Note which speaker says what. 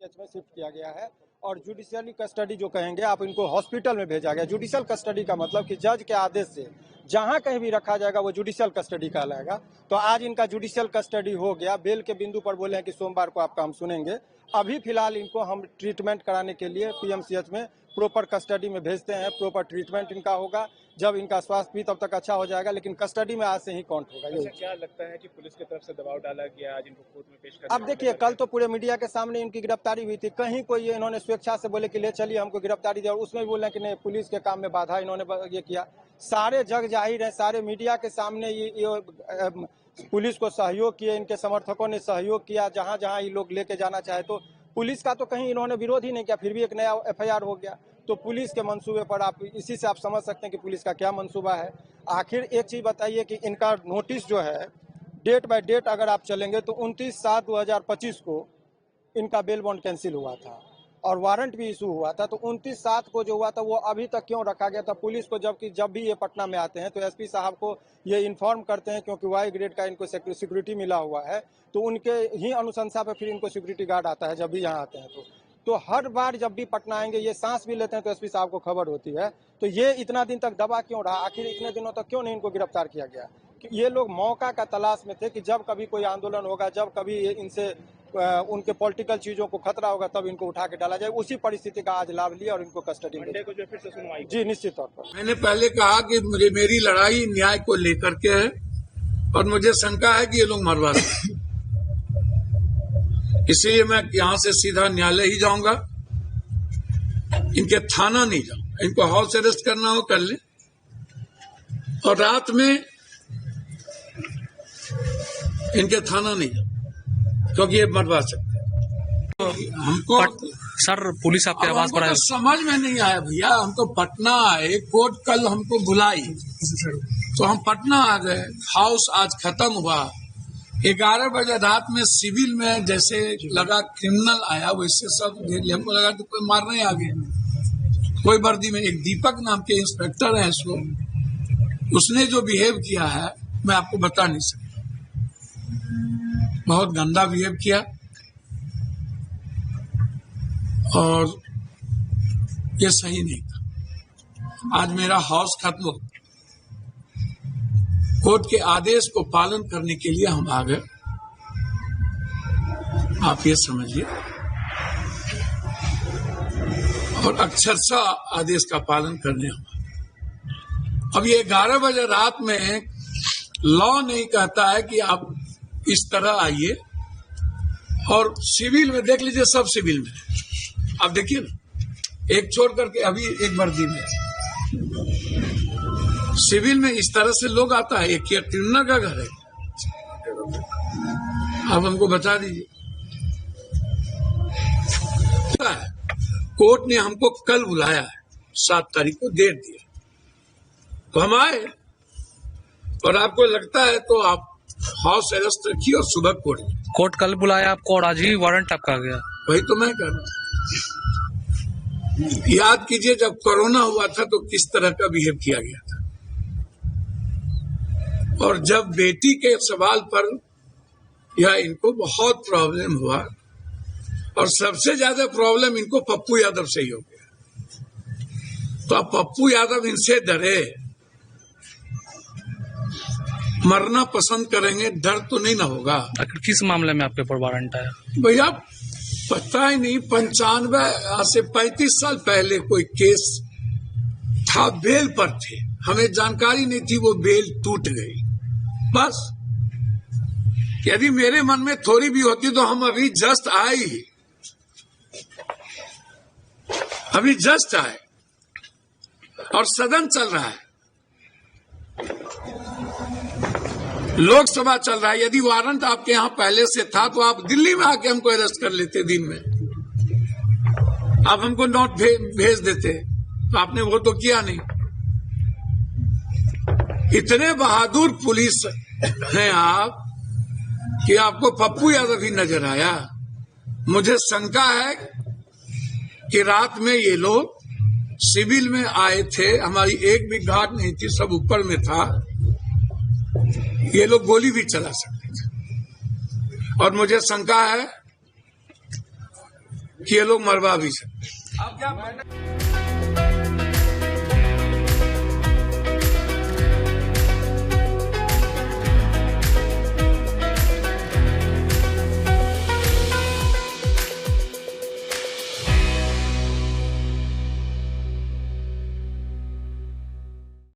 Speaker 1: में शिफ्ट किया गया है और जुडिशियली कस्टडी जो कहेंगे आप इनको हॉस्पिटल में भेजा गया। जुडिशियल कस्टडी का मतलब कि जज के आदेश से जहां कहीं भी रखा जाएगा वो जुडिशियल कस्टडी कहलाएगा। तो आज इनका जुडिशियल कस्टडी हो गया। बेल के बिंदु पर बोले हैं कि सोमवार को आपका हम सुनेंगे। अभी फिलहाल इनको हम ट्रीटमेंट कराने के लिए पीएमसीएच में प्रॉपर कस्टडी में भेजते हैं। प्रॉपर ट्रीटमेंट इनका होगा, जब इनका स्वास्थ्य भी तब तक अच्छा हो जाएगा, लेकिन कस्टडी में आज से ही काउंट होगा।
Speaker 2: अच्छा, क्या लगता है कि पुलिस की तरफ से दबाव डाला गया आज इनको कोर्ट में पेश करने?
Speaker 1: अब देखिए, कल तो पूरे मीडिया के सामने इनकी गिरफ्तारी हुई थी। कहीं कोई ये इन्होंने स्वेच्छा से बोले कि ले चलिए हमको गिरफ्तारी दिया, और उसमें भी बोले कि नहीं, पुलिस के काम में बाधा इन्होंने ये किया। सारे जग जाहिर है, सारे मीडिया के सामने ये पुलिस को सहयोग किए, इनके समर्थकों ने सहयोग किया। जहां जहां ये लोग लेके जाना चाहे तो पुलिस का तो कहीं इन्होंने विरोध ही नहीं किया, फिर भी एक नया एफआईआर हो गया। तो पुलिस के मंसूबे पर आप इसी से आप समझ सकते हैं कि पुलिस का क्या मंसूबा है। आखिर एक चीज बताइए कि इनका नोटिस जो है डेट बाय डेट अगर आप चलेंगे तो 29/7/2025 को इनका बेल बॉन्ड कैंसिल हुआ था और वारंट भी इशू हुआ था। तो 29/7 को जो हुआ था वो अभी तक क्यों रखा गया था पुलिस को, जबकि जब भी ये पटना में आते हैं तो एसपी साहब को ये इन्फॉर्म करते हैं, क्योंकि वाई ग्रेड का इनको सिक्योरिटी मिला हुआ है। तो उनके ही अनुशंसा पर फिर इनको सिक्योरिटी गार्ड आता है जब भी यहाँ आते हैं। तो हर बार जब भी पटना आएंगे, ये सांस भी लेते हैं तो एसपी साहब को खबर होती है। तो ये इतना दिन तक दबा क्यों रहा? आखिर इतने दिनों तक क्यों नहीं इनको गिरफ्तार किया गया? ये लोग मौका का तलाश में थे कि जब कभी कोई आंदोलन होगा, जब कभी इनसे उनके पॉलिटिकल चीजों को खतरा होगा, तब इनको उठा के डाला जाए। उसी परिस्थिति का आज लाभ लिया और इनको कस्टडी में
Speaker 2: को जो फिर से सुनवाई।
Speaker 1: जी निश्चित तौर पर।
Speaker 3: मैंने पहले कहा कि मेरी लड़ाई न्याय को लेकर के है और मुझे शंका है कि ये लोग मरवा दें, इसलिए मैं यहां से सीधा न्यायालय ही जाऊंगा। इनके थाना नहीं जाऊंगा। इनको हाउस अरेस्ट करना हो कर ले, और रात में इनके थाना नहीं जाऊंगा क्योंकि ये मरवा सकते हैं हमको।
Speaker 4: सर, पुलिस आपके आवाज पर आया?
Speaker 3: समझ में नहीं आया भैया। हमको पटना आए, कोर्ट कल हमको बुलाई तो हम पटना आ गए। हाउस आज खत्म हुआ। 11 बजे रात में सिविल में जैसे लगा क्रिमिनल आया, वैसे सब हमको लगा कि कोई मारने आ गया। कोई वर्दी में एक दीपक नाम के इंस्पेक्टर है, उसने जो बिहेव किया है मैं आपको बता नहीं सकता। बहुत गंदा बिहेव किया और ये सही नहीं था। आज मेरा हाउस खत्म हो, कोर्ट के आदेश को पालन करने के लिए हम आ गए। आप ये समझिए, और अक्षरशः आदेश का पालन करने हम। अब ये 11 बजे रात में लॉ नहीं कहता है कि आप इस तरह आइए, और सिविल में देख लीजिए, सब सिविल में। आप देखिए ना, एक छोड़ करके अभी एक वर्दी में। सिविल में इस तरह से लोग आता है, एक क्रिमिनल का घर है। आप हमको बता दीजिए। कोर्ट ने हमको कल बुलाया है, 7 तारीख को डेट दिया, तो हम आए। और आपको लगता है तो आप हाउस अरेस्ट रखिए और सुबह कोर्ट
Speaker 4: कल बुलाया आपको और आज ही वारंट आपका आ गया।
Speaker 3: वही तो मैं कह रहा हूं। याद कीजिए, जब कोरोना हुआ था तो किस तरह का बिहेव किया गया था, और जब बेटी के सवाल पर यह इनको बहुत प्रॉब्लम हुआ, और सबसे ज्यादा प्रॉब्लम इनको पप्पू यादव से ही हो गया। तो अब पप्पू यादव इनसे डरे, मरना पसंद करेंगे, डर तो नहीं ना होगा।
Speaker 4: आखिर किस मामले में आपके ऊपर वारंट आया?
Speaker 3: भैया पता ही नहीं, 95 से 35 साल पहले कोई केस था, बेल पर थे, हमें जानकारी नहीं थी, वो बेल टूट गई। बस यदि मेरे मन में थोड़ी भी होती तो हम अभी जस्ट आए और सदन चल रहा है, लोकसभा चल रहा है। यदि वारंट आपके यहाँ पहले से था तो आप दिल्ली में आके हमको अरेस्ट कर लेते, दिन में आप हमको नोट भेज देते, तो आपने वो तो किया नहीं। इतने बहादुर पुलिस हैं आप कि आपको पप्पू यादव ही नजर आया। मुझे शंका है कि रात में ये लोग सिविल में आए थे, हमारी एक भी घाट नहीं थी, सब ऊपर में था। ये लोग गोली भी चला सकते थे, और मुझे शंका है कि ये लोग मरवा भी सकते। अब क्या